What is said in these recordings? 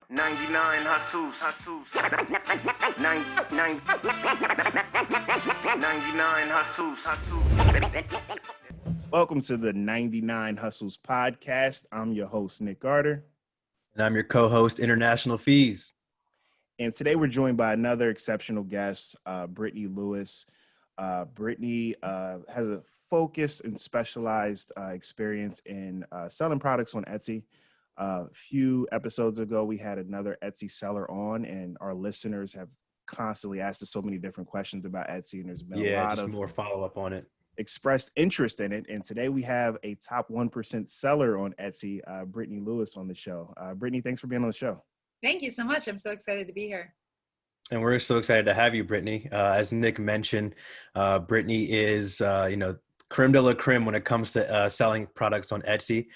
99 hustles. 99 hustles. Welcome to the 99 Hustles podcast. I'm your host, Nick Carter. And I'm your co-host, International Fees. And today we're joined by another exceptional guest, Brittany Lewis. Brittany has a focused and specialized experience in selling products on Etsy. A few episodes ago, we had another Etsy seller on, and our listeners have constantly asked us so many different questions about Etsy, and there's been a lot of more follow-up on it. Expressed interest in it. And today we have a top 1% seller on Etsy, Brittany Lewis, on the show. Brittany, thanks for being on the show. Thank you so much. I'm so excited to be here. And we're so excited to have you, Brittany. As Nick mentioned, Brittany is, creme de la creme when it comes to selling products on Etsy.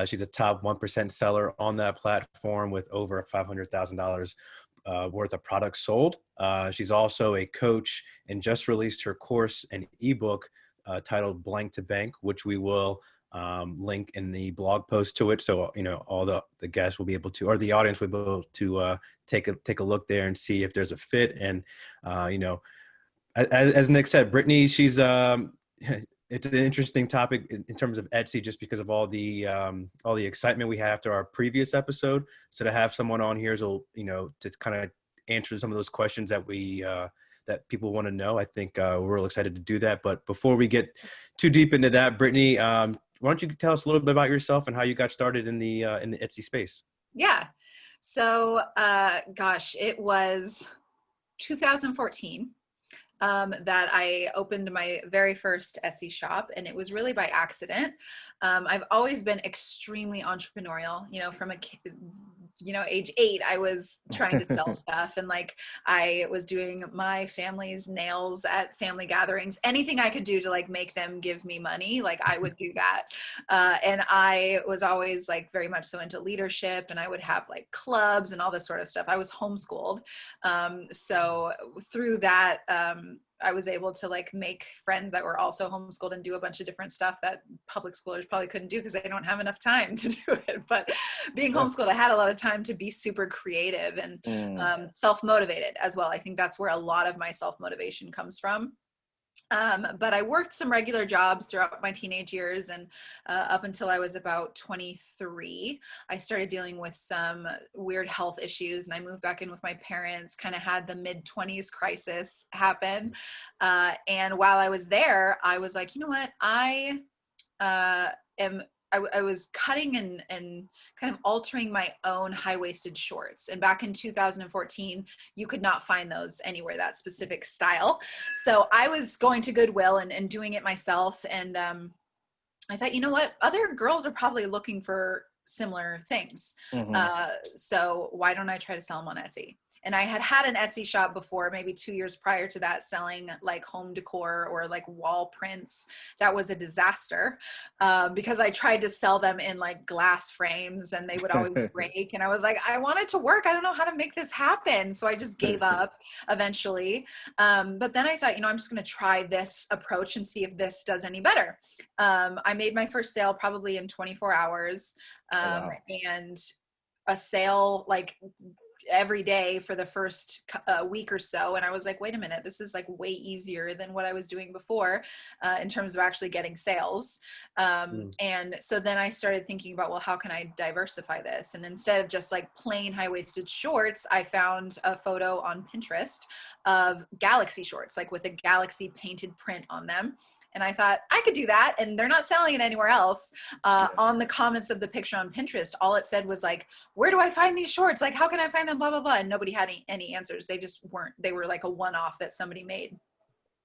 She's a top 1% seller on that platform with over $500,000 worth of products sold. She's also a coach and just released her course and ebook titled Blank to Bank, which we will link in the blog post to it. So, all the guests will be able to, or the audience will be able to take a look there and see if there's a fit. And, as Nick said, Brittany, she's, it's an interesting topic in terms of Etsy, just because of all the excitement we had after our previous episode. So to have someone on here, to kind of answer some of those questions that that people want to know, I think we're real excited to do that. But before we get too deep into that, Brittany, why don't you tell us a little bit about yourself and how you got started in the Etsy space? Yeah. So, it was 2014. That I opened my very first Etsy shop, and it was really by accident. I've always been extremely entrepreneurial, from age 8, I was trying to sell stuff, and I was doing my family's nails at family gatherings. Anything I could do to make them give me money, I would do that. And I was always very much so into leadership, and I would have clubs and all this sort of stuff. I was homeschooled. So through that, I was able to make friends that were also homeschooled and do a bunch of different stuff that public schoolers probably couldn't do because they don't have enough time to do it. But being homeschooled, I had a lot of time to be super creative and self-motivated as well. I think that's where a lot of my self-motivation comes from. But I worked some regular jobs throughout my teenage years, and up until I was about 23, I started dealing with some weird health issues, and I moved back in with my parents, kind of had the mid-20s crisis happen. And while I was there, I was like, you know what, I was cutting and kind of altering my own high-waisted shorts. And back in 2014, you could not find those anywhere, that specific style. So I was going to Goodwill and doing it myself. And I thought, you know what, other girls are probably looking for similar things. So why don't I try to sell them on Etsy? And I had an Etsy shop before, maybe 2 years prior to that, selling home decor or wall prints. That was a disaster because I tried to sell them in glass frames, and they would always break. And I was like, I want it to work. I don't know how to make this happen. So I just gave up eventually. But then I thought, I'm just going to try this approach and see if this does any better. I made my first sale probably in 24 hours and a sale every day for the first week or so. And I was like, wait a minute, this is way easier than what I was doing before in terms of actually getting sales. And so then I started thinking about, well, how can I diversify this? And instead of just plain high-waisted shorts, I found a photo on Pinterest of galaxy shorts, with a galaxy painted print on them. And I thought I could do that. And they're not selling it anywhere else. On the comments of the picture on Pinterest, all it said was where do I find these shorts? How can I find them? Blah, blah, blah. And nobody had any answers. They just weren't, they were a one-off that somebody made.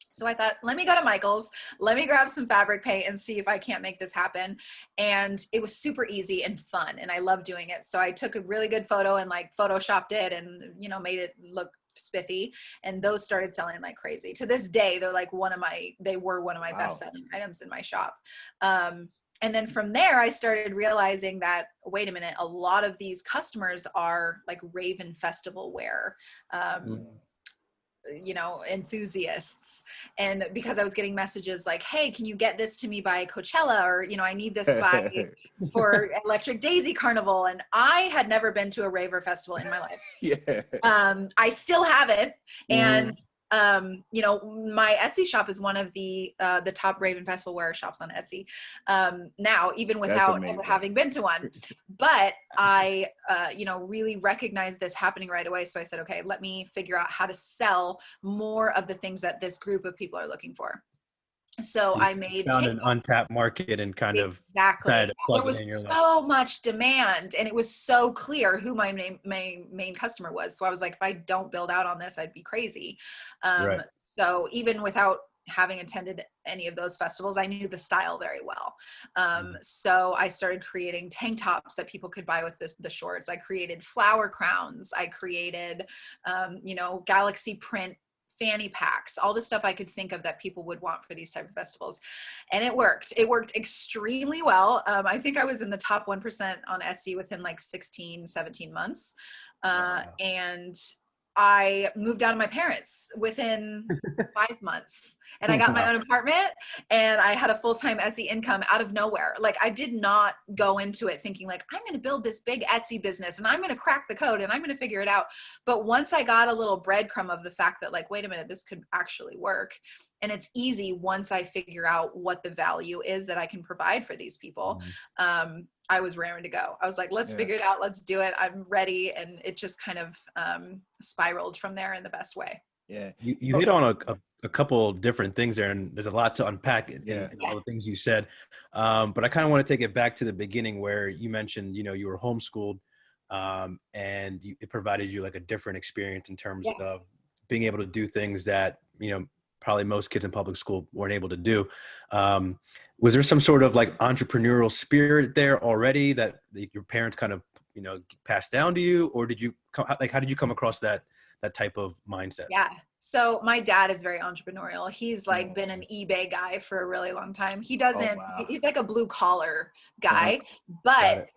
So I thought, let me go to Michael's, let me grab some fabric paint and see if I can't make this happen. And it was super easy and fun. And I love doing it. So I took a really good photo and photoshopped it and, made it look spiffy, and those started selling like crazy. To this day, they're one of my best selling items in my shop. And then from there, I started realizing that, wait a minute, a lot of these customers are Raven Festival wear. enthusiasts. And because I was getting messages like, hey, can you get this to me by Coachella? Or, I need this by for Electric Daisy Carnival. And I had never been to a raver festival in my life. Yeah. I still haven't. And my Etsy shop is one of the top Raven Festival wear shops on Etsy now, even without ever having been to one. But I, really recognized this happening right away. So I said, okay, let me figure out how to sell more of the things that this group of people are looking for. So I found an untapped market and kind of decided to plug there was it in your life. so much demand, and it was so clear who my main customer was. So I was like, if I don't build out on this, I'd be crazy. Right. So even without having attended any of those festivals, I knew the style very well. So I started creating tank tops that people could buy with the shorts. I created flower crowns. I created, galaxy print fanny packs, all the stuff I could think of that people would want for these type of festivals. And it worked extremely well. I think I was in the top 1% on Etsy within like 16, 17 months. And I moved out of my parents within 5 months, and I got my own apartment, and I had a full-time Etsy income out of nowhere. Like, I did not go into it thinking like, I'm going to build this big Etsy business and I'm going to crack the code and I'm going to figure it out. But once I got a little breadcrumb of the fact that like, wait a minute, this could actually work. And it's easy once I figure out what the value is that I can provide for these people. I was raring to go. I was like, let's figure it out. Let's do it. I'm ready. And it just kind of spiraled from there in the best way. Yeah. You hit on a couple different things there, and there's a lot to unpack in all the things you said. But I kind of want to take it back to the beginning where you mentioned, you were homeschooled and it provided you like a different experience in terms of being able to do things that, probably most kids in public school weren't able to do. Was there some sort of like entrepreneurial spirit there already that your parents kind of, passed down to you, or how did you come across that type of mindset? Yeah. So my dad is very entrepreneurial. He's like been an eBay guy for a really long time. He doesn't, he's like a blue collar guy, but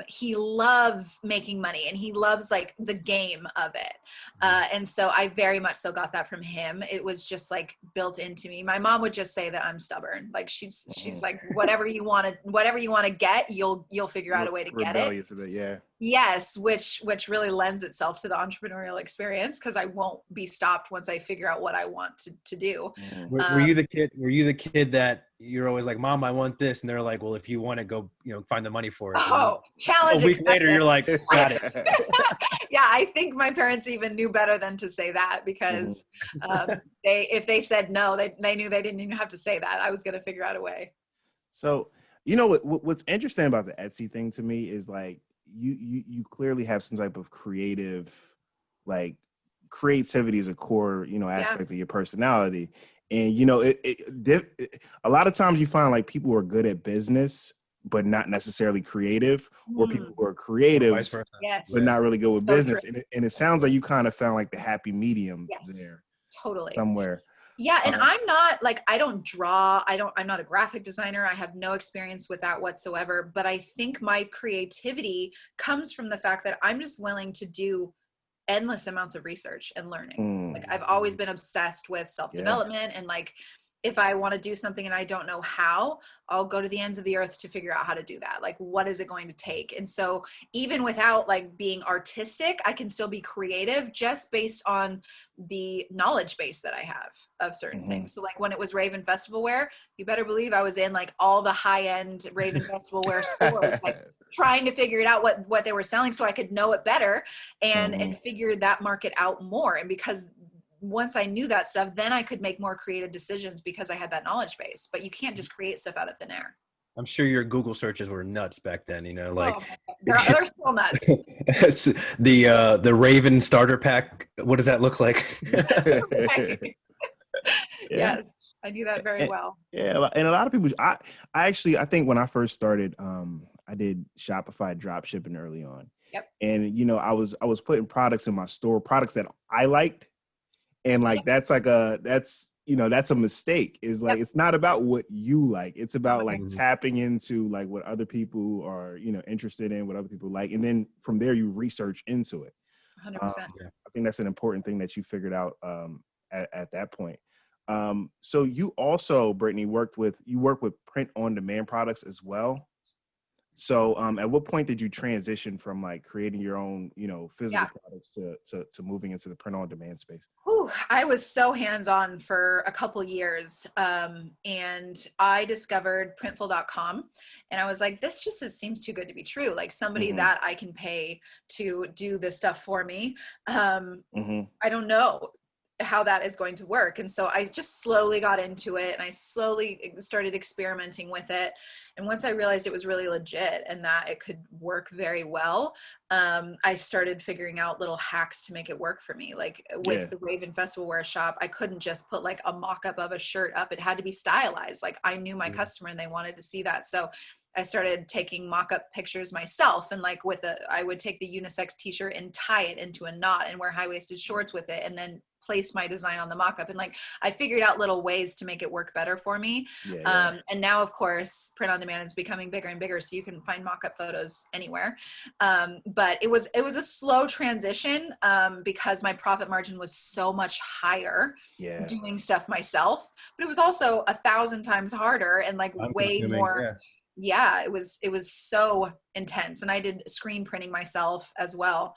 he loves making money and he loves like the game of it. And so I very much so got that from him. It was just like built into me. My mom would just say that I'm stubborn. Like she's like, whatever you want to get, you'll figure out a way to get it. Rebellious a bit, yeah. Yes, which really lends itself to the entrepreneurial experience because I won't be stopped once I figure out what I want to do. Were you the kid that you're always like, Mom, I want this, and they're like, well, if you want to go, find the money for it. Challenge. A week later, you're like, got it. Yeah, I think my parents even knew better than to say that because if they said no, they knew they didn't even have to say that. I was going to figure out a way. So, what's interesting about the Etsy thing to me is like, you clearly have some type of creativity is a core, aspect of your personality. And, a lot of times you find like people who are good at business, but not necessarily creative, or people who are creative, but not really good with business. And it sounds like you kind of found like the happy medium there. Totally. Somewhere. Yeah. And I'm not like, I don't draw. I'm not a graphic designer. I have no experience with that whatsoever. But I think my creativity comes from the fact that I'm just willing to do endless amounts of research and learning. Like I've always been obsessed with self-development and like, if I want to do something and I don't know how, I'll go to the ends of the earth to figure out how to do that. Like, what is it going to take? And so even without like being artistic, I can still be creative just based on the knowledge base that I have of certain things. So like when it was Raven Festival wear, you better believe I was in like all the high end Raven Festival wear stores, like trying to figure it out what they were selling so I could know it better and figure that market out more. And because once I knew that stuff, then I could make more creative decisions because I had that knowledge base. But you can't just create stuff out of thin air. I'm sure your Google searches were nuts back then, like they're still nuts. the Raven starter pack. What does that look like? Yes, I do that very well. Yeah, and a lot of people. I think when I first started, I did Shopify drop shipping early on. Yep. And I was putting products in my store, products that I liked. And like, that's a mistake. Is like, it's not about what you like. It's about like tapping into like what other people are, interested in, what other people like. And then from there, you research into it. 100%. I think that's an important thing that you figured out at that point. So you also, Brittany, work with print on demand products as well. So at what point did you transition from like creating your own, physical products to moving into the print on demand space? Whew, I was so hands-on for a couple years, and I discovered Printful.com, and I was like, this just seems too good to be true. Like somebody that I can pay to do this stuff for me. I don't know how that is going to work. And so I just slowly got into it, and I slowly started experimenting with it. And once I realized it was really legit and that it could work very well, I started figuring out little hacks to make it work for me. Like with the Raven Festival Wear Shop, I couldn't just put like a mock-up of a shirt up. It had to be stylized. Like I knew my customer and they wanted to see that. So I started taking mock-up pictures myself, and like I would take the unisex t-shirt and tie it into a knot and wear high-waisted shorts with it, and then place my design on the mock-up. And like I figured out little ways to make it work better for me. And now of course print on demand is becoming bigger and bigger, so you can find mock-up photos anywhere. But it was a slow transition, because my profit margin was so much higher doing stuff myself, but it was also 1,000 times harder and like way more. It was so intense. And I did screen printing myself as well.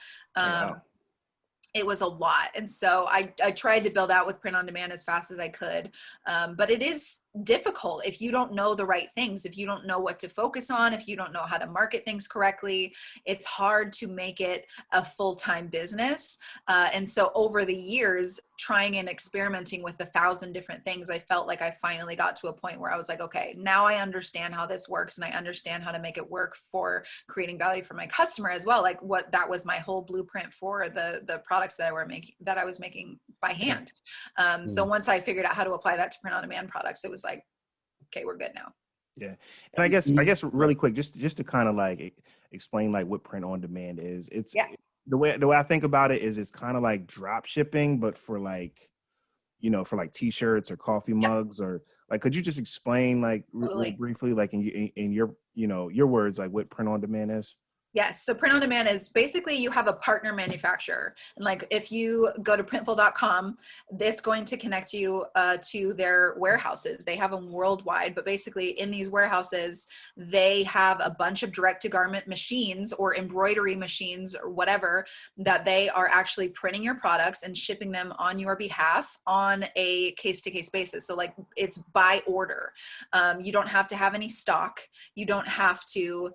It was a lot. And so I tried to build out with print on demand as fast as I could. But it is difficult if you don't know the right things, if you don't know what to focus on, if you don't know how to market things correctly. It's hard to make it a full-time business. And so over the years, trying and experimenting with 1,000 different things, I felt like I finally got to a point where I was like, okay, now I understand how this works, and I understand how to make it work for creating value for my customer as well. Like that was my whole blueprint for the products that I was making by hand. So once I figured out how to apply that to print on demand products, it was like, okay, we're good now. Yeah. And I guess really quick, just to kind of like explain like what print on demand is. It's the way I think about it is it's kind of like drop shipping, but for like, for like t-shirts or coffee mugs, or like, could you just explain like really briefly, like in your, your words, like what print on demand is? Yes. So print on demand is basically you have a partner manufacturer. And like if you go to printful.com, it's going to connect you to their warehouses. They have them worldwide, but basically in these warehouses, they have a bunch of direct to garment machines or embroidery machines or whatever that they are actually printing your products and shipping them on your behalf on a case to case basis. So like it's by order. You don't have to have any stock. You don't have to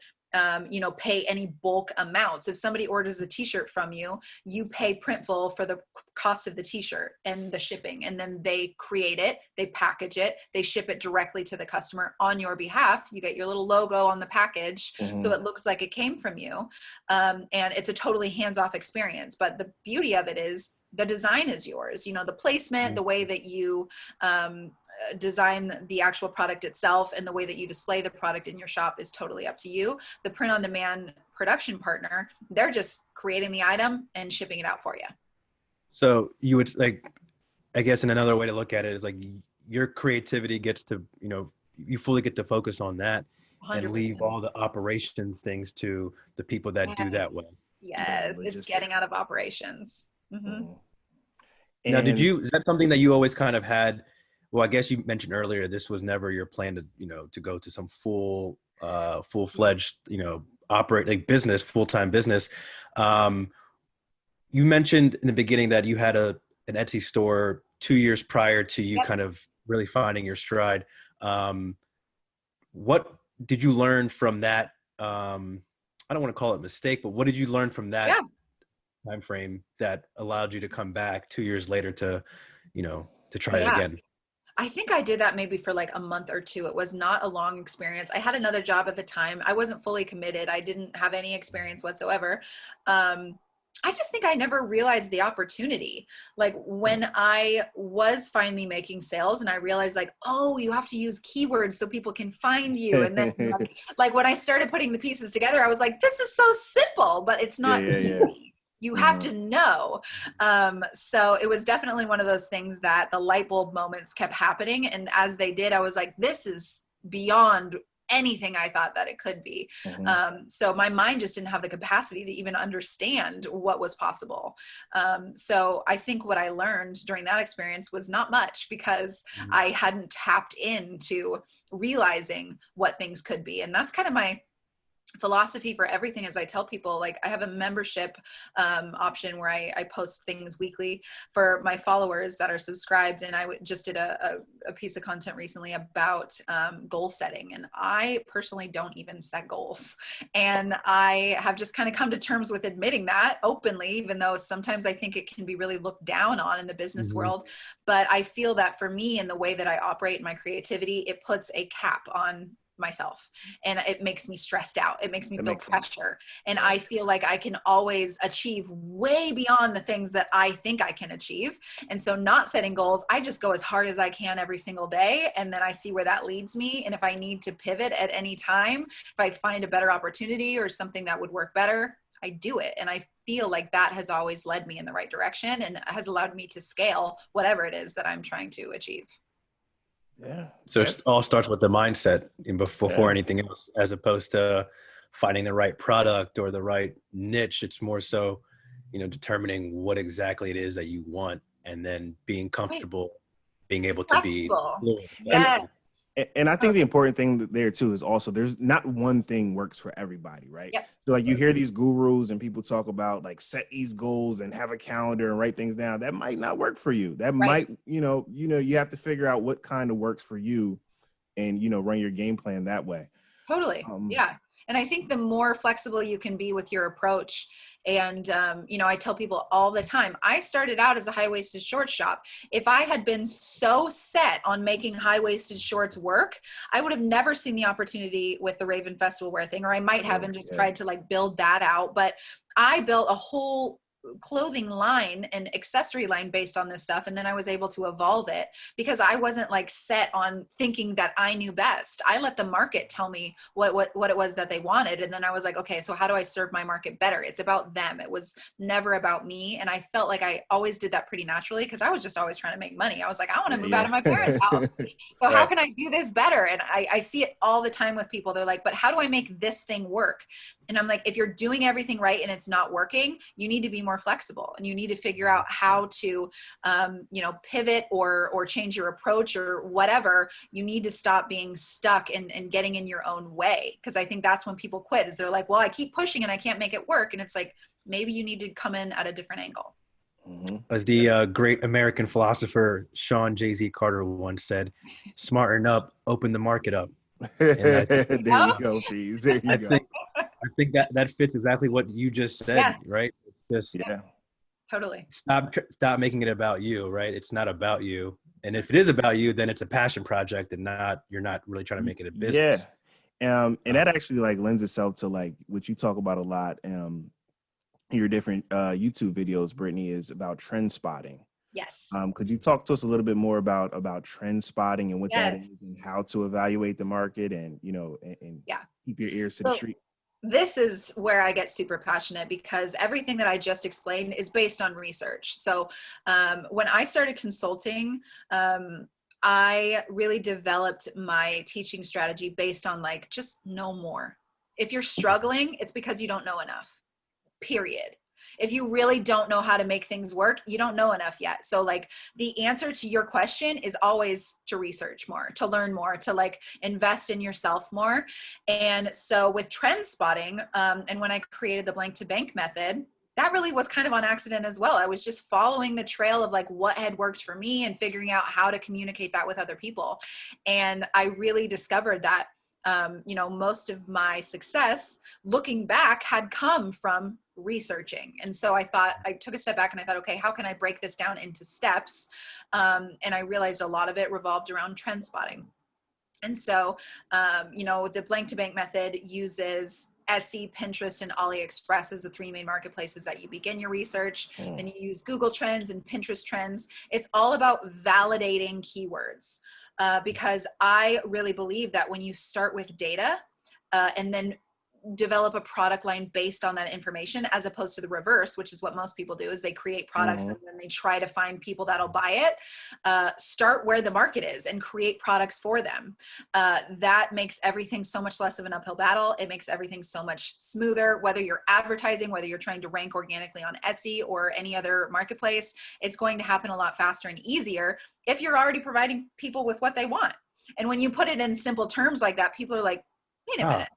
pay any bulk amounts. If somebody orders a t-shirt from you, you pay Printful for the cost of the t-shirt and the shipping, and then they create it, they package it, they ship it directly to the customer on your behalf. You get your little logo on the package, so it looks like it came from you. And it's a totally hands-off experience. But the beauty of it is the design is yours. The placement, the way that you design the actual product itself, and the way that you display the product in your shop is totally up to you. The print on demand production partner, they're just creating the item and shipping it out for you. So you would like, I guess in another way to look at it is like your creativity gets to, you fully get to focus on that 100%. And leave all the operations things to the people that do that well. Yes, it's getting out of operations. Now, is that something that you always kind of had? Well, I guess you mentioned earlier, this was never your plan to, to go to some full-fledged, operate like business, full-time business. You mentioned in the beginning that you had an Etsy store 2 years prior to you kind of really finding your stride. What did you learn from that? I don't want to call it mistake, but what did you learn from that time frame that allowed you to come back 2 years later to, to try it again? I think I did that maybe for like a month or two. It was not a long experience. I had another job at the time. I wasn't fully committed. I didn't have any experience whatsoever. I just think I never realized the opportunity. Like when I was finally making sales and I realized like, oh, you have to use keywords so people can find you. And then like when I started putting the pieces together, I was like, this is so simple, but it's not easy. You have to know. So it was definitely one of those things that the light bulb moments kept happening. And as they did, I was like, this is beyond anything I thought that it could be. So my mind just didn't have the capacity to even understand what was possible. So I think what I learned during that experience was not much, because I hadn't tapped into realizing what things could be. And that's kind of my philosophy for everything. As I tell people, like, I have a membership option where I post things weekly for my followers that are subscribed. And I just did a piece of content recently about goal setting. And I personally don't even set goals. And I have just kind of come to terms with admitting that openly, even though sometimes I think it can be really looked down on in the business world. But I feel that for me, and the way that I operate in my creativity, it puts a cap on myself, and it makes me stressed out. It makes me feel pressure. And I feel like I can always achieve way beyond the things that I think I can achieve. And so not setting goals, I just go as hard as I can every single day. And then I see where that leads me. And if I need to pivot at any time, if I find a better opportunity or something that would work better, I do it. And I feel like that has always led me in the right direction and has allowed me to scale whatever it is that I'm trying to achieve. Yeah. So it all starts with the mindset before anything else, as opposed to finding the right product or the right niche. It's more so, determining what exactly it is that you want, and then being comfortable, being able to be fluid. Yes. And I think the important thing there too is also, there's not one thing works for everybody, right? Yep. So like, you hear these gurus and people talk about like, set these goals and have a calendar and write things down. That might not work for you. That might, you have to figure out what kind of works for you, and run your game plan that way. Totally. Yeah. And I think the more flexible you can be with your approach, and, I tell people all the time, I started out as a high-waisted short shop. If I had been so set on making high-waisted shorts work, I would have never seen the opportunity with the Raven Festival Wear thing, or I might have and just tried to like build that out. But I built a whole clothing line and accessory line based on this stuff. And then I was able to evolve it because I wasn't like set on thinking that I knew best. I let the market tell me what it was that they wanted. And then I was like, okay, so how do I serve my market better? It's about them. It was never about me. And I felt like I always did that pretty naturally, because I was just always trying to make money. I was like, I want to move out of my parents' house. So how can I do this better? And I see it all the time with people. They're like, but how do I make this thing work? And I'm like, if you're doing everything right and it's not working, you need to be more flexible, and you need to figure out how to, pivot or change your approach or whatever. You need to stop being stuck and getting in your own way. Cause I think that's when people quit, is they're like, well, I keep pushing and I can't make it work. And it's like, maybe you need to come in at a different angle. As the great American philosopher Sean Jay-Z Carter once said, smarten up, open the market up. There you go, Fees. There you go. I think that fits exactly what you just said, right? It's just Totally. Stop making it about you, right? It's not about you. And if it is about you, then it's a passion project, and you're not really trying to make it a business. And that actually like lends itself to like what you talk about a lot your different YouTube videos, Brittany, is about trend spotting. Yes. Could you talk to us a little bit more about trend spotting and what that is, and how to evaluate the market, and and keep your ears to the street? This is where I get super passionate, because everything that I just explained is based on research. So when I started consulting, I really developed my teaching strategy based on like, just know more. If you're struggling, it's because you don't know enough, period. If you really don't know how to make things work, you don't know enough yet. So like, the answer to your question is always to research more, to learn more, to like invest in yourself more. And so with trend spotting, and when I created the blank to bank method, that really was kind of on accident as well. I was just following the trail of like what had worked for me and figuring out how to communicate that with other people. And I really discovered that most of my success looking back had come from researching. And so I took a step back and I thought, okay, how can I break this down into steps? And I realized a lot of it revolved around trend spotting. And so, the blank to bank method uses Etsy, Pinterest, and AliExpress as the three main marketplaces that you begin your research. Then you use Google Trends and Pinterest Trends. It's all about validating keywords. Because I really believe that when you start with data and then develop a product line based on that information, as opposed to the reverse, which is what most people do, is they create products and then they try to find people that'll buy it. Start where the market is and create products for them. That makes everything so much less of an uphill battle. It makes everything so much smoother, whether you're advertising, whether you're trying to rank organically on Etsy or any other marketplace. It's going to happen a lot faster and easier if you're already providing people with what they want. And when you put it in simple terms like that, people are like, wait a minute.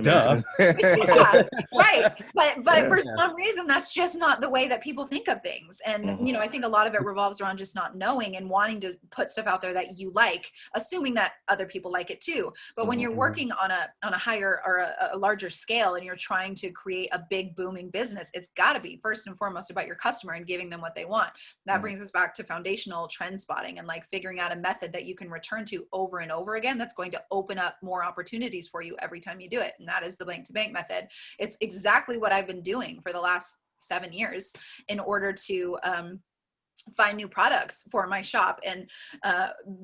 Duh. Yeah, right. But Yeah. for some reason, that's just not the way that people think of things. And, you know, I think a lot of it revolves around just not knowing and wanting to put stuff out there that you like, assuming that other people like it too. But when you're working on a higher or a larger scale and you're trying to create a big booming business, it's got to be first and foremost about your customer and giving them what they want. That brings us back to foundational trend spotting and like figuring out a method that you can return to over and over again that's going to open up more opportunities for you every time you do it. And that is the bank to bank method. It's exactly what I've been doing for the last 7 years in order to find new products for my shop. And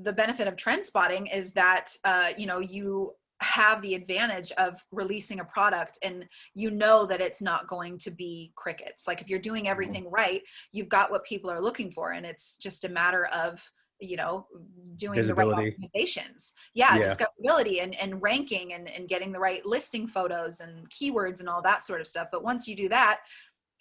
the benefit of trend spotting is that, you know, you have the advantage of releasing a product and you know that it's not going to be crickets. Like if you're doing everything right, you've got what people are looking for. And it's just a matter of, you know, doing Visibility. the right optimizations. Discoverability and ranking and getting the right listing photos and keywords and all that sort of stuff. But once you do that,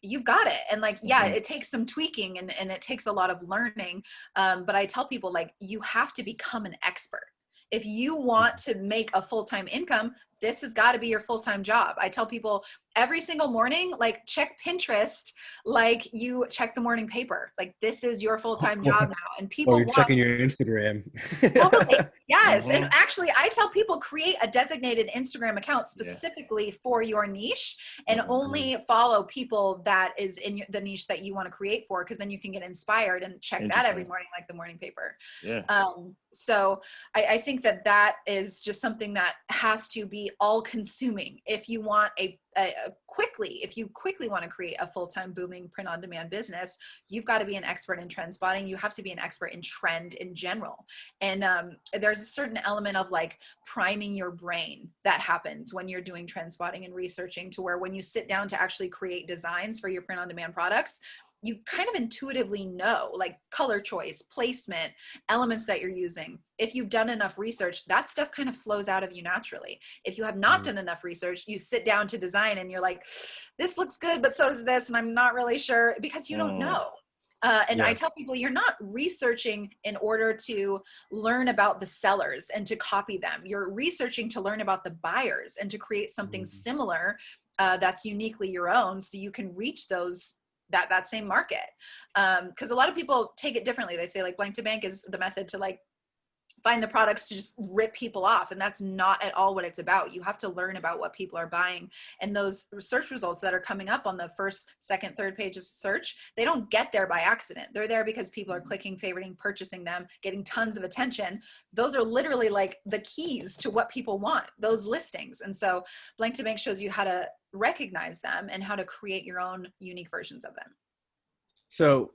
you've got it. And like, it takes some tweaking and it takes a lot of learning. But I tell people, like, you have to become an expert. If you want to make a full-time income, this has got to be your full-time job. I tell people every single morning, like, check Pinterest like you check the morning paper. Like, this is your full-time job now. And people Or you're checking your Instagram. Totally. Yes. And actually, I tell people create a designated Instagram account specifically for your niche and only follow people that is in the niche that you want to create for, because then you can get inspired and check that every morning like the morning paper. So I think that is just something that has to be all consuming. If you want if you quickly want to create a full-time booming print on demand business, you've got to be an expert in trend spotting. You have to be an expert in trend in general. And there's a certain element of like priming your brain that happens when you're doing trend spotting and researching, to where when you sit down to actually create designs for your print on demand products, you kind of intuitively know, like, color choice, placement, elements that you're using. If you've done enough research, that stuff kind of flows out of you naturally. If you have not done enough research, you sit down to design and you're like, this looks good, but so does this, and I'm not really sure, because you don't know. I tell people, you're not researching in order to learn about the sellers and to copy them. You're researching to learn about the buyers and to create something similar that's uniquely your own, so you can reach that same market. Because a lot of people take it differently. They say, like, blank to bank is the method to, like, find the products to just rip people off. And that's not at all what it's about. You have to learn about what people are buying. And those search results that are coming up on the first, second, third page of search, they don't get there by accident. They're there because people are clicking, favoriting, purchasing them, getting tons of attention. Those are literally like the keys to what people want, those listings. And so blank to bank shows you how to recognize them and how to create your own unique versions of them. So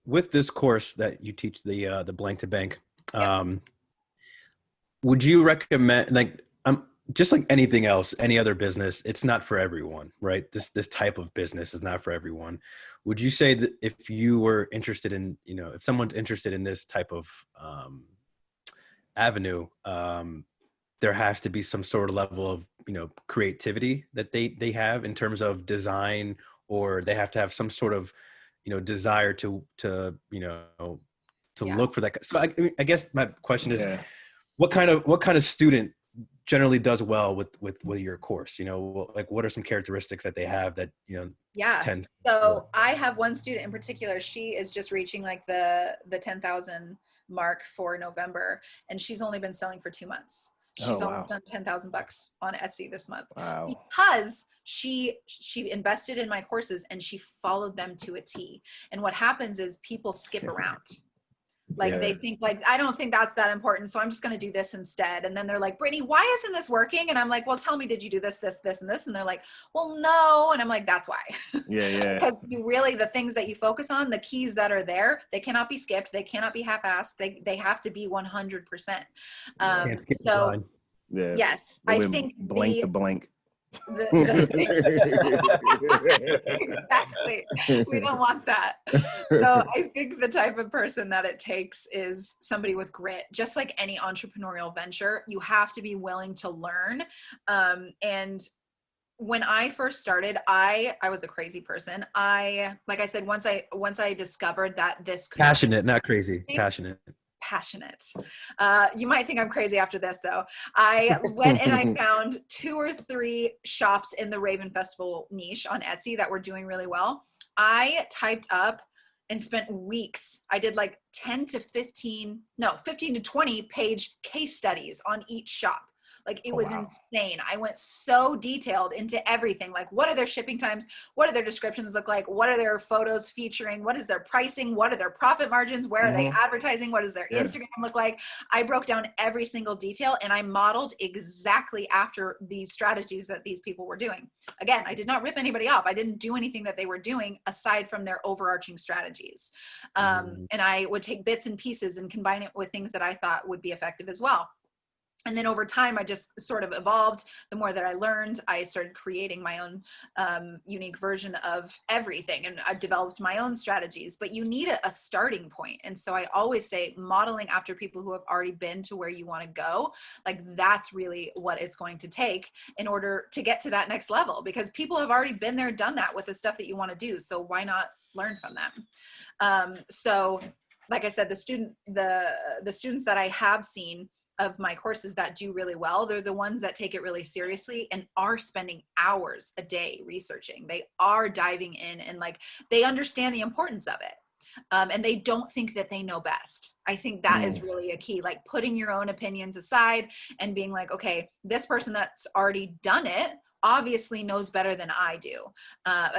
with this course that you teach, the blank to bank, would you recommend, like, just like anything else, any other business, it's not for everyone, right? This type of business is not for everyone. Would you say that if you were interested in, you know, if someone's interested in this type of avenue, there has to be some sort of level of, you know, creativity that they have in terms of design, or they have to have some sort of, you know, desire to you know, to look for that. So I guess my question is, what kind of student generally does well with your course? You know, like, what are some characteristics that they have that, you know, tend? So I have one student in particular. She is just reaching like the 10,000 mark for November, and she's only been selling for 2 months. She's almost done $10,000 on Etsy this month. Wow. Because she invested in my courses and she followed them to a T. And what happens is people skip around. Like they think, like, I don't think that's that important, so I'm just going to do this instead. And then they're like, Brittany, why isn't this working? And I'm like, well, tell me, did you do this, this, this, and this? And they're like, well, no. And I'm like, that's why. Because you really, the things that you focus on, the keys that are there, they cannot be skipped. They cannot be half-assed. They have to be 100%. Can't skip the line. Yes, I think blank the blank. Exactly. We don't want that. So I think the type of person that it takes is somebody with grit. Just like any entrepreneurial venture, you have to be willing to learn. And when I first started, I was a crazy person. Like I said, once I discovered that this could Passionate, not crazy. Passionate. You might think I'm crazy after this, though. I went and I found 2 or 3 shops in the Raven Festival niche on Etsy that were doing really well. I typed up and spent weeks. I did like 15 to 20 page case studies on each shop. Like it was insane. I went so detailed into everything. Like, what are their shipping times? What do their descriptions look like? What are their photos featuring? What is their pricing? What are their profit margins? Where are they advertising? What does their Instagram look like? I broke down every single detail and I modeled exactly after the strategies that these people were doing. Again, I did not rip anybody off. I didn't do anything that they were doing aside from their overarching strategies. And I would take bits and pieces and combine it with things that I thought would be effective as well. And then over time, I just sort of evolved. The more that I learned, I started creating my own unique version of everything. And I developed my own strategies. But you need a starting point. And so I always say modeling after people who have already been to where you want to go, like that's really what it's going to take in order to get to that next level. Because people have already been there, done that with the stuff that you want to do. So why not learn from them? So like I said, the students that I have seen of my courses that do really well, they're the ones that take it really seriously and are spending hours a day researching. They are diving in and like they understand the importance of it. And they don't think that they know best. I think that is really a key, like putting your own opinions aside and being like, okay, this person that's already done it obviously knows better than I do.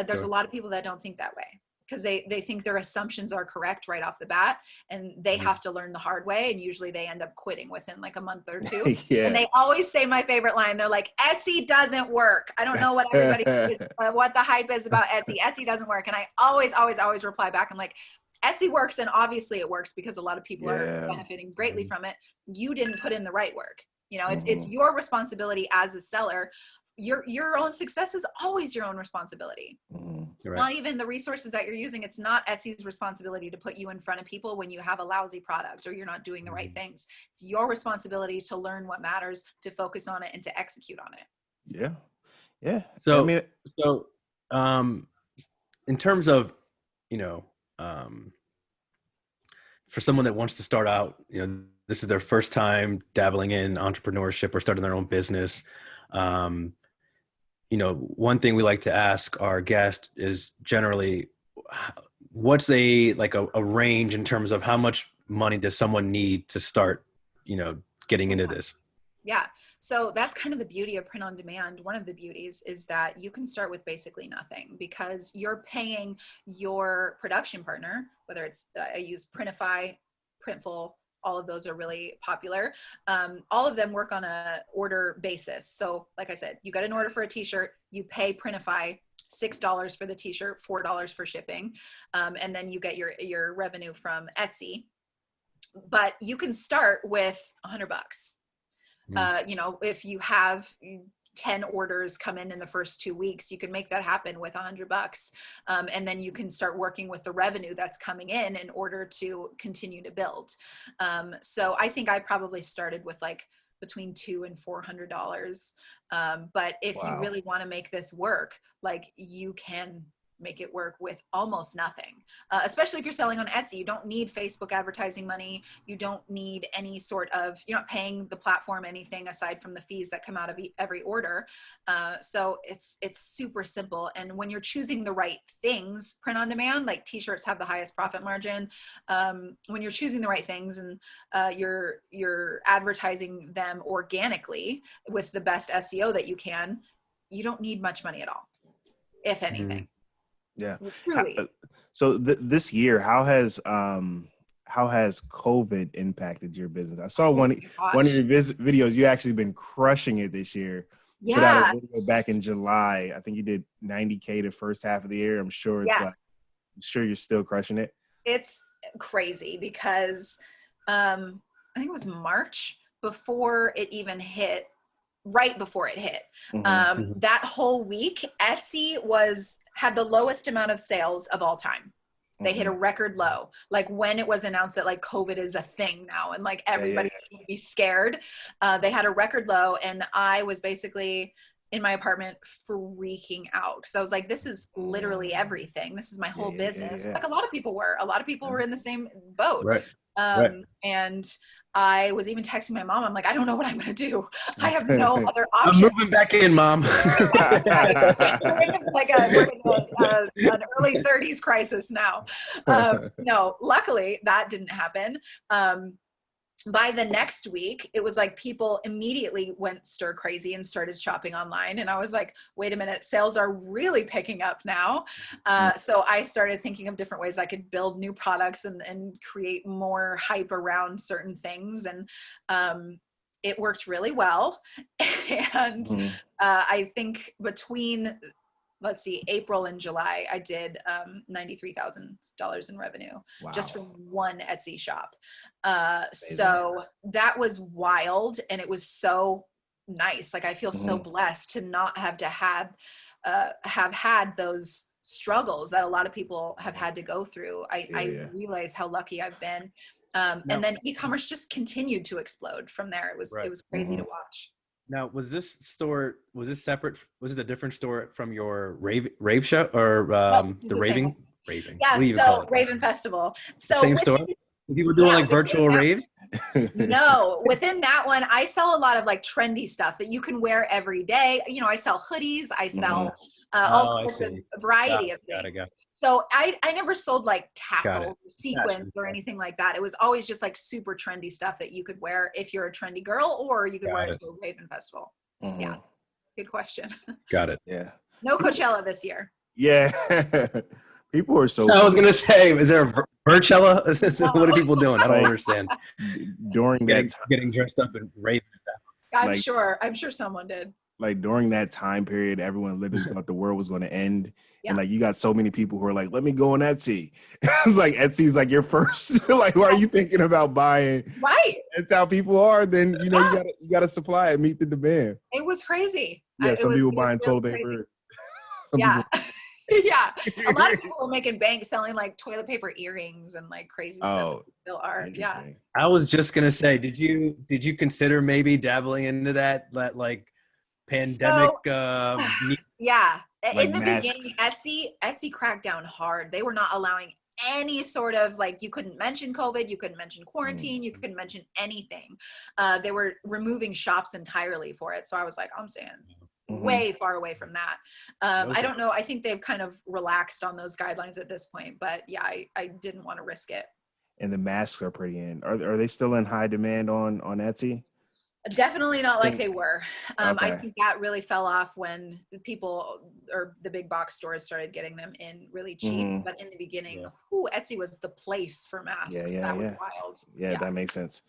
There's a lot of people that don't think that way, because they think their assumptions are correct right off the bat, and they have to learn the hard way. And usually they end up quitting within like a month or 2. And they always say my favorite line. They're like, Etsy doesn't work. I don't know what what the hype is about Etsy. Etsy doesn't work. And I always reply back. I'm like, Etsy works. And obviously it works because a lot of people are benefiting greatly from it. You didn't put in the right work. You know, it's your responsibility as a seller. Your own success is always your own responsibility. Right. Not even the resources that you're using. It's not Etsy's responsibility to put you in front of people when you have a lousy product or you're not doing the right things. It's your responsibility to learn what matters, to focus on it, and to execute on it. Yeah. So, in terms of, for someone that wants to start out, this is their first time dabbling in entrepreneurship or starting their own business. One thing we like to ask our guest is generally, what's a range in terms of how much money does someone need to start, getting into this? Yeah. So that's kind of the beauty of print on demand. One of the beauties is that you can start with basically nothing, because you're paying your production partner, whether it's, I use Printify, Printful, all of those are really popular. All of them work on a order basis. So like I said, you got an order for a t-shirt, you pay Printify $6 for the t-shirt, $4 for shipping. And then you get your revenue from Etsy. But you can start with $100. If you have 10 orders come in the first 2 weeks, you can make that happen with $100. And then you can start working with the revenue that's coming in order to continue to build. So I think I probably started with like between $200 and $400. But if you really want to make this work, like you can make it work with almost nothing, especially if you're selling on Etsy. You don't need Facebook advertising money. You don't need any sort of, you're not paying the platform anything aside from the fees that come out of every order. So it's super simple. And when you're choosing the right things, print on demand, like t-shirts have the highest profit margin. When you're choosing the right things and you're advertising them organically with the best SEO that you can, you don't need much money at all, if anything. Yeah. Truly. So this year, how has COVID impacted your business? I saw one of your videos. You actually been crushing it this year. Yeah. Put out a video back in July. I think you did 90K the first half of the year. I'm sure I'm sure you're still crushing it. It's crazy because I think it was March before it even hit. right before it hit. Mhm. That whole week, Etsy had the lowest amount of sales of all time. They hit a record low. Like when it was announced that like COVID is a thing now and like everybody would be scared, they had a record low, and I was basically in my apartment freaking out because I was like, this is literally everything. This is my whole business. Like a lot of people were in the same boat. Right. Right. And I was even texting my mom. I'm like, I don't know what I'm going to do. I have no other I'm option. moving back in, Mom. We're in an early 30s crisis now. No, luckily that didn't happen. By the next week, it was like people immediately went stir crazy and started shopping online. And I was like, wait a minute, sales are really picking up now. So I started thinking of different ways I could build new products and create more hype around certain things. And it worked really well. And I think between, let's see, April and July, I did $93,000 in revenue just from one Etsy shop. So that was wild, and it was so nice. Like I feel so blessed to not have to have had those struggles that a lot of people have had to go through. I realize how lucky I've been. And then e-commerce just continued to explode from there. It was crazy to watch. Now, was this separate? Was it a different store from your rave show or the raving? Yeah, so Raven Festival. So same store? People doing like virtual raves? No, within that one, I sell a lot of like trendy stuff that you can wear every day. You know, I sell hoodies, I sell all sorts of variety of things. So I never sold like tassels, or sequins, or anything like that. It was always just like super trendy stuff that you could wear if you're a trendy girl, or you could wear it to a Raven Festival. Yeah, good question. Got it. Yeah. No Coachella this year. Yeah. People are so. I was gonna say, is there a Coachella? What are people doing? I don't understand. During that time, getting dressed up and raving. I'm sure someone did. Like during that time period, everyone literally thought the world was going to end. And like, you got so many people who are like, let me go on Etsy. It's like, Etsy's like your first, like, why are you thinking about buying? Right. That's how people are. Then, you know, you got to supply it, meet the demand. It was crazy. Yeah. Some people buying toilet paper. Yeah. Yeah. A lot of people were making bank selling like toilet paper earrings and like crazy stuff. Still are. Yeah. I was just going to say, did you consider maybe dabbling into that like pandemic? Yeah. Like in the masks. beginning, Etsy cracked down hard. They were not allowing any sort of like, you couldn't mention COVID, you couldn't mention quarantine, you couldn't mention anything. They were removing shops entirely for it. So I was like, I'm staying way far away from that. I don't know. I think they've kind of relaxed on those guidelines at this point, but yeah, I didn't want to risk it. And the masks are pretty in. Are they still in high demand on Etsy? Definitely not like they were. I think that really fell off when people or the big box stores started getting them in really cheap. But in the beginning, Etsy was the place for masks. That was wild. Yeah, that makes sense.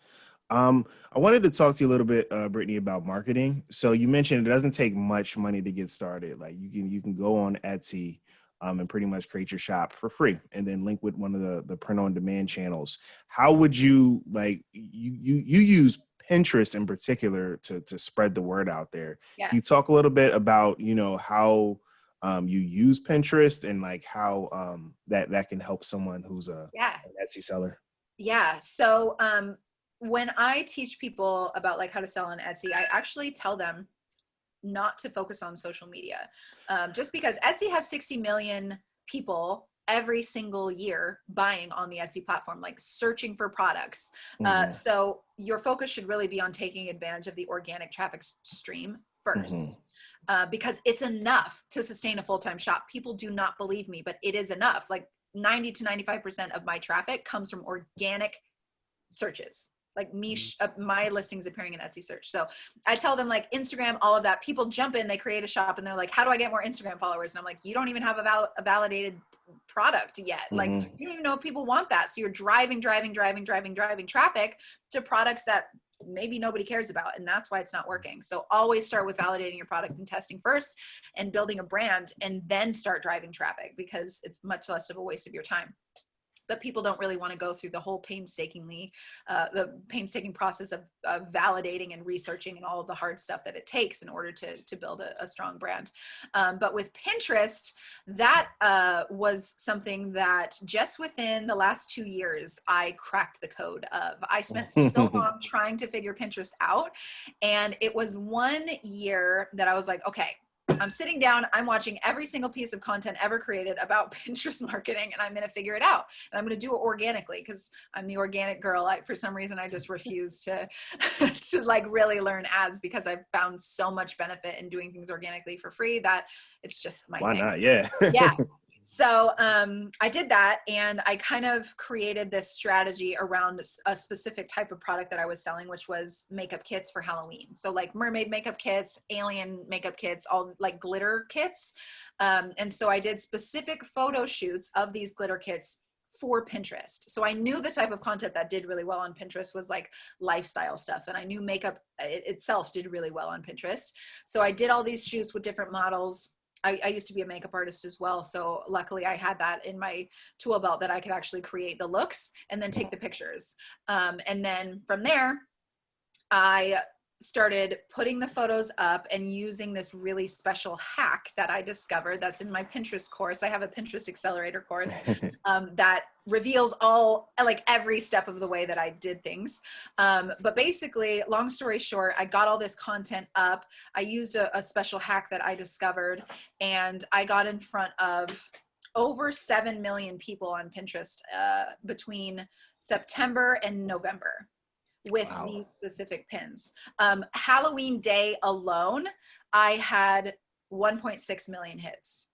I wanted to talk to you a little bit, Brittany, about marketing. So you mentioned it doesn't take much money to get started. Like you can go on Etsy and pretty much create your shop for free and then link with one of the print on demand channels. How would you you use Pinterest in particular to spread the word out there? Yeah. Can you talk a little bit about, how you use Pinterest and like how that can help someone who's an Etsy seller? Yeah. So when I teach people about like how to sell on Etsy, I actually tell them not to focus on social media, just because Etsy has 60 million people every single year buying on the Etsy platform, like searching for products. So your focus should really be on taking advantage of the organic traffic stream first, because it's enough to sustain a full-time shop. People do not believe me, but it is enough. Like 90 to 95% of my traffic comes from organic searches. Like my listings appearing in Etsy search. So I tell them like Instagram, all of that, people jump in, they create a shop and they're like, how do I get more Instagram followers? And I'm like, you don't even have a validated product yet. Like you don't even know if people want that. So you're driving traffic to products that maybe nobody cares about. And that's why it's not working. So always start with validating your product and testing first and building a brand, and then start driving traffic, because it's much less of a waste of your time. but people don't really want to go through the whole the painstaking process of validating and researching and all of the hard stuff that it takes in order to build a strong brand. But with Pinterest, that was something that just within the last 2 years, I cracked the code of. I spent so long trying to figure Pinterest out. And it was 1 year that I was like, okay, I'm sitting down, I'm watching every single piece of content ever created about Pinterest marketing, and I'm going to figure it out. And I'm going to do it organically because I'm the organic girl. For some reason, I just refuse to, to like really learn ads because I've found so much benefit in doing things organically for free that it's just my Why thing. not? Yeah. Yeah. So I did that, and I kind of created this strategy around a specific type of product that I was selling, which was makeup kits for Halloween. So like mermaid makeup kits, alien makeup kits, all like glitter kits. And so I did specific photo shoots of these glitter kits for Pinterest. So I knew the type of content that did really well on Pinterest was like lifestyle stuff. And I knew makeup itself did really well on Pinterest. So I did all these shoots with different models. I used to be a makeup artist as well. So luckily I had that in my tool belt that I could actually create the looks and then take the pictures. And then from there, I started putting the photos up and using this really special hack that I discovered that's in my Pinterest course. I have a Pinterest accelerator course that reveals every step of the way that I did things. But basically, long story short, I got all this content up. I used a special hack that I discovered, and I got in front of over 7 million people on Pinterest between September and November with these specific pins. Halloween day alone, I had 1.6 million hits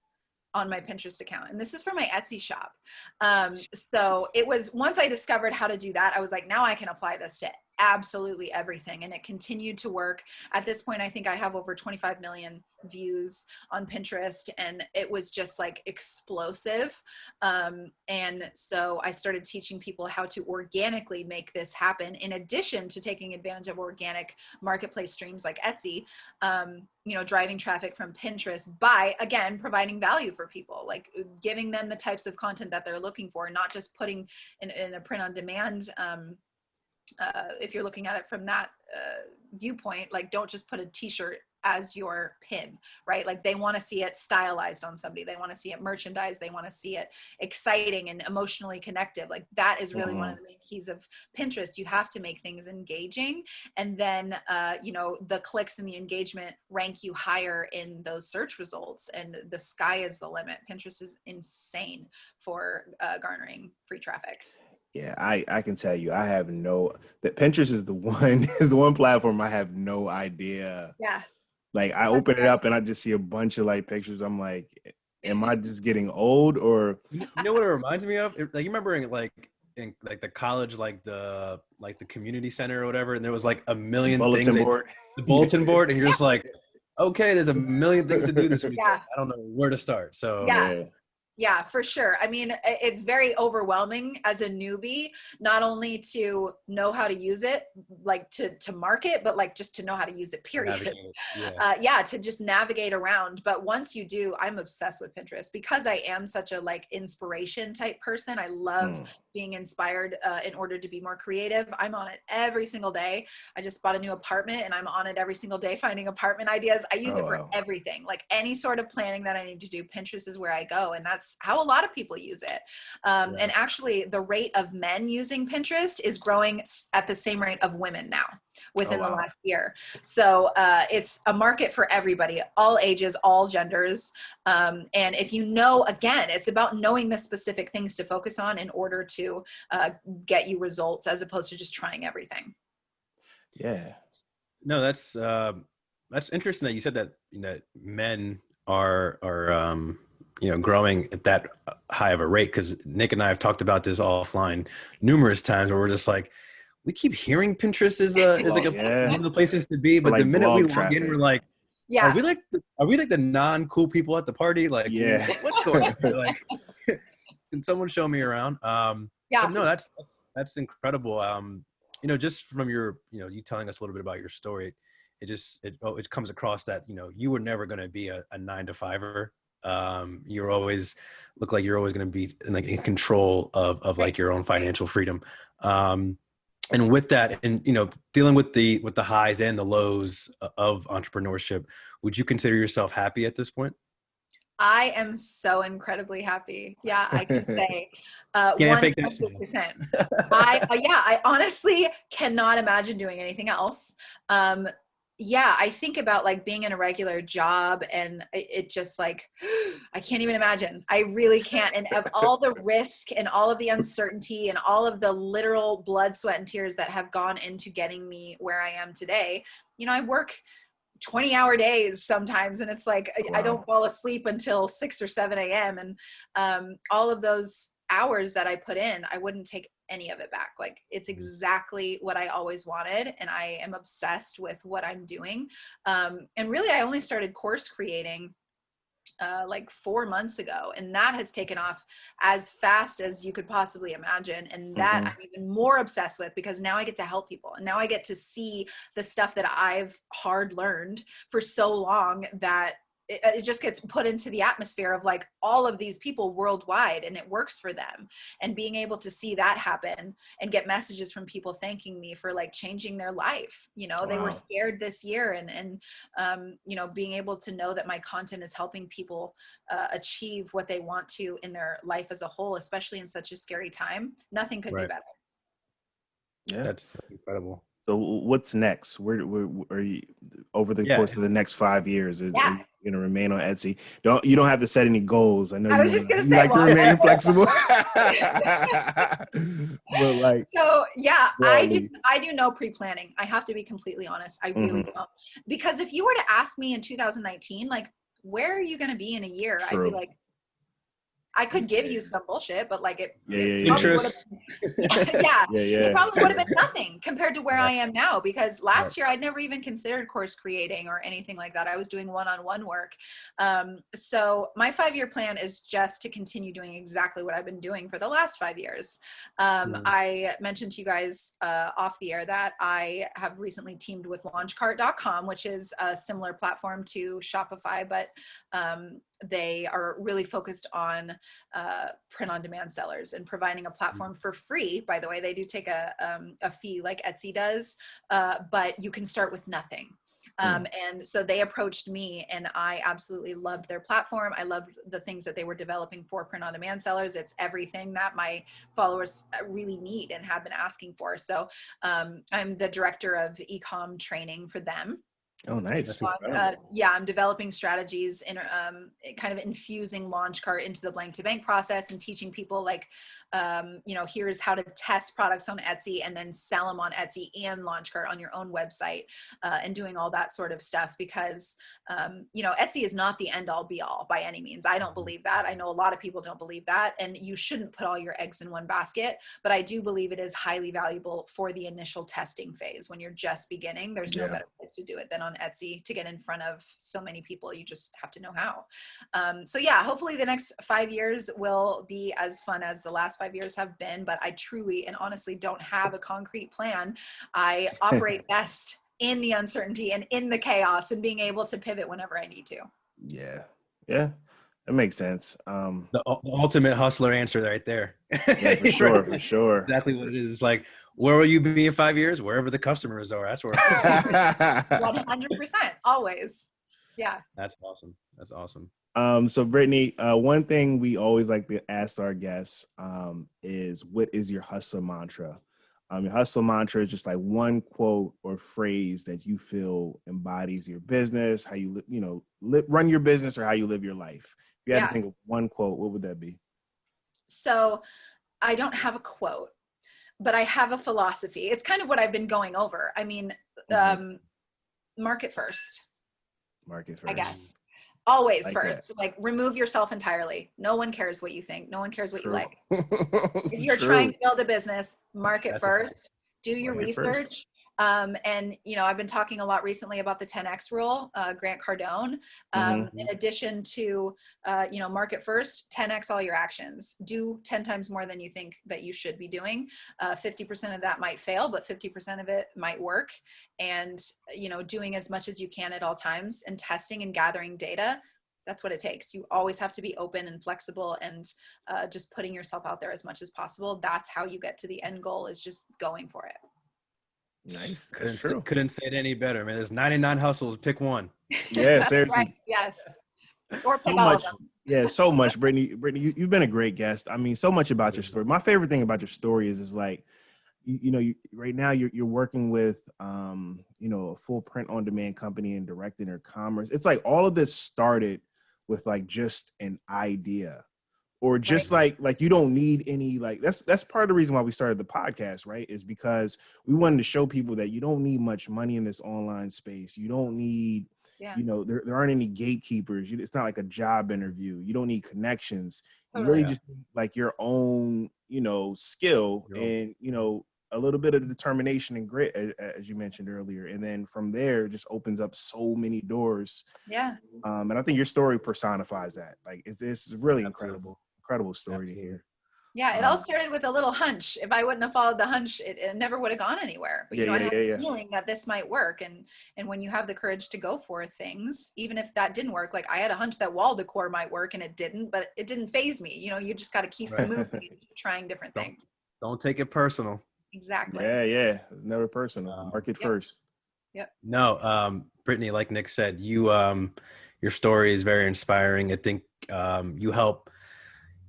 on my Pinterest account. And this is for my Etsy shop. So it was, once I discovered how to do that, I was like, now I can apply this to absolutely everything. And it continued to work. At this point, I think I have over 25 million views on Pinterest, and it was just like explosive. And so I started teaching people how to organically make this happen, in addition to taking advantage of organic marketplace streams like Etsy, driving traffic from Pinterest by, again, providing value for people, like giving them the types of content that they're looking for, not just putting in a print on demand. If you're looking at it from that viewpoint, like don't just put a t-shirt as your pin, right? Like they want to see it stylized on somebody. They want to see it merchandised. They want to see it exciting and emotionally connective. Like that is really one of the main keys of Pinterest. You have to make things engaging, and then, the clicks and the engagement rank you higher in those search results, and the sky is the limit. Pinterest is insane for garnering free traffic. Yeah, I can tell you, that Pinterest is the one platform I have no idea. Yeah. Like I open it up and I just see a bunch of like pictures. I'm like, am I just getting old, or? You know what it reminds me of? Like you remember in the college, the community center or whatever, and there was like a million bulletin things. Board. The bulletin board, and you're just like, okay, there's a million things to do this weekend. Yeah. I don't know where to start. So Yeah. Yeah, for sure. I mean, it's very overwhelming as a newbie, not only to know how to use it, like to market, but like just to know how to use it, period. To just navigate around. But once you do, I'm obsessed with Pinterest because I am such a like inspiration type person. I love being inspired in order to be more creative. I'm on it every single day. I just bought a new apartment and I'm on it every single day finding apartment ideas. I use it for everything, like any sort of planning that I need to do. Pinterest is where I go, and that's how a lot of people use it. And actually the rate of men using Pinterest is growing at the same rate of women now within the last year. So it's a market for everybody, all ages, all genders. And if again, it's about knowing the specific things to focus on in order to get you results, as opposed to just trying everything. Yeah. No, that's interesting that you said that men are growing at that high of a rate, because Nick and I have talked about this offline numerous times, where we're just like, we keep hearing Pinterest is one of the places to be, but like the minute we log in, we're like, are we like the non-cool people at the party? Like, what's going on? Like, can someone show me around? But no, that's incredible. Just from your, you telling us a little bit about your story, it comes across that, you were never going to be a 9-to-5-er. You're always look like you're always going to be in control of like your own financial freedom. And with that, and dealing with the highs and the lows of entrepreneurship, would you consider yourself happy at this point? I am so incredibly happy. Yeah, I can say Can't fake that 100%. I honestly cannot imagine doing anything else. Yeah, I think about like being in a regular job and it just like, I can't even imagine. I really can't. And of all the risk and all of the uncertainty and all of the literal blood, sweat, and tears that have gone into getting me where I am today, I work 20-hour days sometimes, and it's like I don't fall asleep until 6 or 7 a.m. and all of those hours that I put in, I wouldn't take any of it back. Like it's exactly what I always wanted, and I am obsessed with what I'm doing. And really, I only started course creating like 4 months ago, and that has taken off as fast as you could possibly imagine. And that I'm even more obsessed with, because now I get to help people, and now I get to see the stuff that I've hard learned for so long, that it just gets put into the atmosphere of like all of these people worldwide, and it works for them. And being able to see that happen and get messages from people thanking me for like changing their life. They were scared this year, and being able to know that my content is helping people achieve what they want to in their life as a whole, especially in such a scary time. Nothing could be better. Yeah, that's incredible. So what's next? Where are you over the course of the next 5 years? Are you going to remain on Etsy? You don't have to set any goals. I know I was just going to say, like to remain flexible. But like, so yeah, broadly. I do no pre-planning. I have to be completely honest. I really don't. Because if you were to ask me in 2019, like, where are you going to be in a year? True. I'd be like, I could give you some bullshit, but like interest. It probably would have been nothing compared to where I am now, because last year I'd never even considered course creating or anything like that. I was doing one-on-one work. So my 5-year plan is just to continue doing exactly what I've been doing for the last 5 years. I mentioned to you guys off the air that I have recently teamed with launchcart.com, which is a similar platform to Shopify, but they are really focused on print-on-demand sellers and providing a platform for free. By the way, they do take a fee like Etsy does, but you can start with nothing. And so they approached me, and I absolutely loved their platform. I loved the things that they were developing for print-on-demand sellers. It's everything that my followers really need and have been asking for. So I'm the director of e-com training for them. Oh, nice. So I'm developing strategies in kind of infusing Launchcart into the blank to bank process and teaching people like, here's how to test products on Etsy and then sell them on Etsy and Launchcart on your own website, and doing all that sort of stuff, because, Etsy is not the end all be all by any means. I don't believe that. I know a lot of people don't believe that, and you shouldn't put all your eggs in one basket, but I do believe it is highly valuable for the initial testing phase. When you're just beginning, there's no better place to do it than on Etsy to get in front of so many people. You just have to know how. So yeah, hopefully the next 5 years will be as fun as the last 5 years have been, but I truly and honestly don't have a concrete plan. I operate best in the uncertainty and in the chaos, and being able to pivot whenever I need to. Yeah. That makes sense. The ultimate hustler answer right there. Yeah, for sure, for sure. Exactly what it is. It's like, where will you be in 5 years? Wherever the customers are. That's where. 100%, always. Yeah. That's awesome. That's awesome. So Brittany, one thing we always like to ask our guests is, what is your hustle mantra? Your hustle mantra is just like one quote or phrase that you feel embodies your business, how you run your business, or how you live your life. If you had to think of one quote, what would that be? So I don't have a quote, but I have a philosophy. It's kind of what I've been going over. I mean, market first. Market first. I guess. Always like first. Like, remove yourself entirely. No one cares what you think. No one cares what you like. If you're trying to build a business, market first. Do your research. And, I've been talking a lot recently about the 10X rule, Grant Cardone. In addition to, market first, 10X all your actions. Do 10 times more than you think that you should be doing. 50% of that might fail, but 50% of it might work. And, doing as much as you can at all times and testing and gathering data. that's what it takes. You always have to be open and flexible, and just putting yourself out there as much as possible. That's how you get to the end goal, is just going for it. Nice. That's true. Couldn't say it any better, man. There's 99 hustles. Pick one. Yeah, seriously. Right. Yes. Or pick So all much. of them. Yeah, so much, Brittany. Brittany, you've been a great guest. I mean, so much about your story. My favorite thing about your story is like, right now you're working with, a full print on demand company and directing their commerce. It's like all of this started with like just an idea, or just like you don't need any, like that's part of the reason why we started the podcast, right? Is because we wanted to show people that you don't need much money in this online space. You don't need, there aren't any gatekeepers. It's not like a job interview. You don't need connections. You really just need like your own, skill and, a little bit of determination and grit, as you mentioned earlier. And then from there, it just opens up so many doors. Yeah. And I think your story personifies that. Like, it's really incredible story to hear. Yeah, it all started with a little hunch. If I wouldn't have followed the hunch, it never would have gone anywhere. But I had a feeling that this might work. And when you have the courage to go for things, even if that didn't work, like I had a hunch that wall decor might work and it didn't, but it didn't faze me. You just got to keep moving and keep trying different things. Don't take it personal. Exactly. Yeah. It's never personal. Market first. Yep. No, Brittany, like Nick said, your story is very inspiring. I think you help,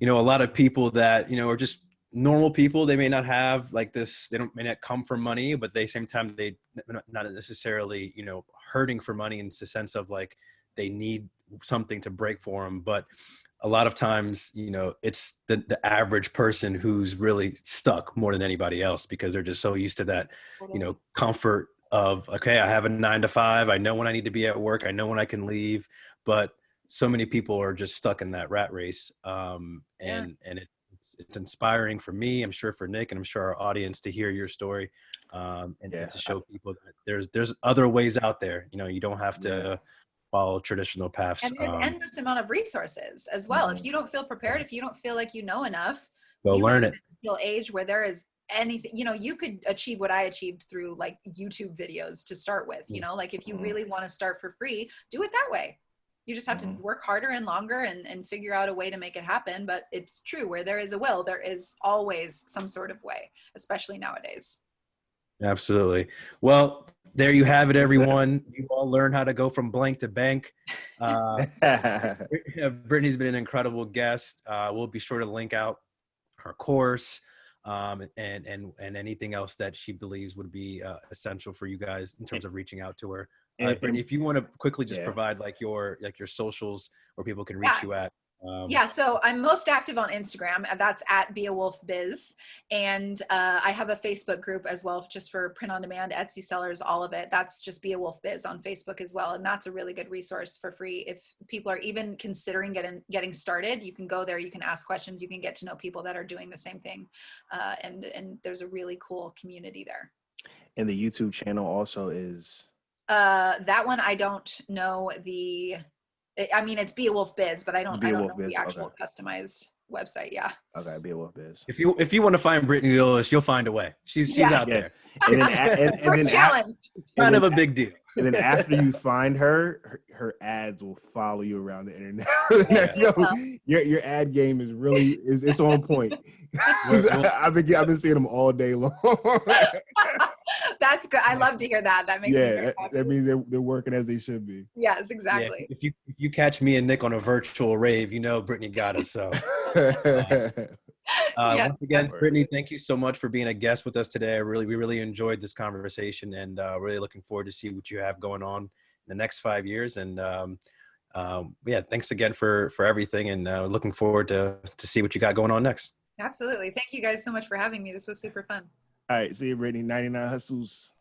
a lot of people that, are just normal people. They may not have like this, may not come from money, but they same time, they not necessarily, hurting for money in the sense of like, they need something to break for them. But a lot of times, it's the average person who's really stuck more than anybody else, because they're just so used to that, comfort of, okay, I have a 9 to 5. I know when I need to be at work. I know when I can leave. But so many people are just stuck in that rat race. And it's inspiring for me, I'm sure for Nick, and I'm sure our audience to hear your story, and to show people that there's other ways out there. You don't have to follow traditional paths. And there's an endless amount of resources as well. If you don't feel prepared, if you don't feel like you know enough, go learn it. Until age where there is anything, you could achieve what I achieved through like YouTube videos to start with. Like if you really want to start for free, do it that way. You just have to work harder and longer and figure out a way to make it happen. But it's true, where there is a will, there is always some sort of way, especially nowadays. Absolutely. Well, there you have it, everyone. You all learn how to go from blank to bank. Brittany's been an incredible guest. We'll be sure to link out her course, and anything else that she believes would be essential for you guys in terms of reaching out to her. Brittany, if you want to quickly just provide like your socials where people can reach you at. So I'm most active on Instagram. That's at Be a Wolf Biz. And I have a Facebook group as well, just for print on demand, Etsy sellers, all of it. That's just Be a Wolf Biz on Facebook as well. And that's a really good resource for free. If people are even considering getting started, you can go there, you can ask questions, you can get to know people that are doing the same thing. And there's a really cool community there. And the YouTube channel also is? That one, I don't know it's Be a Wolf Biz, but I don't know the actual customized website. Yeah. Okay, Be a Wolf Biz. If you want to find Brittany Lewis, you'll find a way. She's out there. And then kind of a big deal. And then after you find her ads will follow you around the internet. Your ad game is really it's on point. I've been seeing them all day long. That's good. I love to hear that. That makes me very happy. That means they're working as they should be. Yes, exactly. If you catch me and Nick on a virtual rave, Brittany got us. So once again, Brittany, thank you so much for being a guest with us today. We really enjoyed this conversation, and really looking forward to see what you have going on in the next 5 years. And thanks again for everything, and looking forward to see what you got going on next. Absolutely. Thank you guys so much for having me. This was super fun. All right. See you, Brittany. 99 Hustles.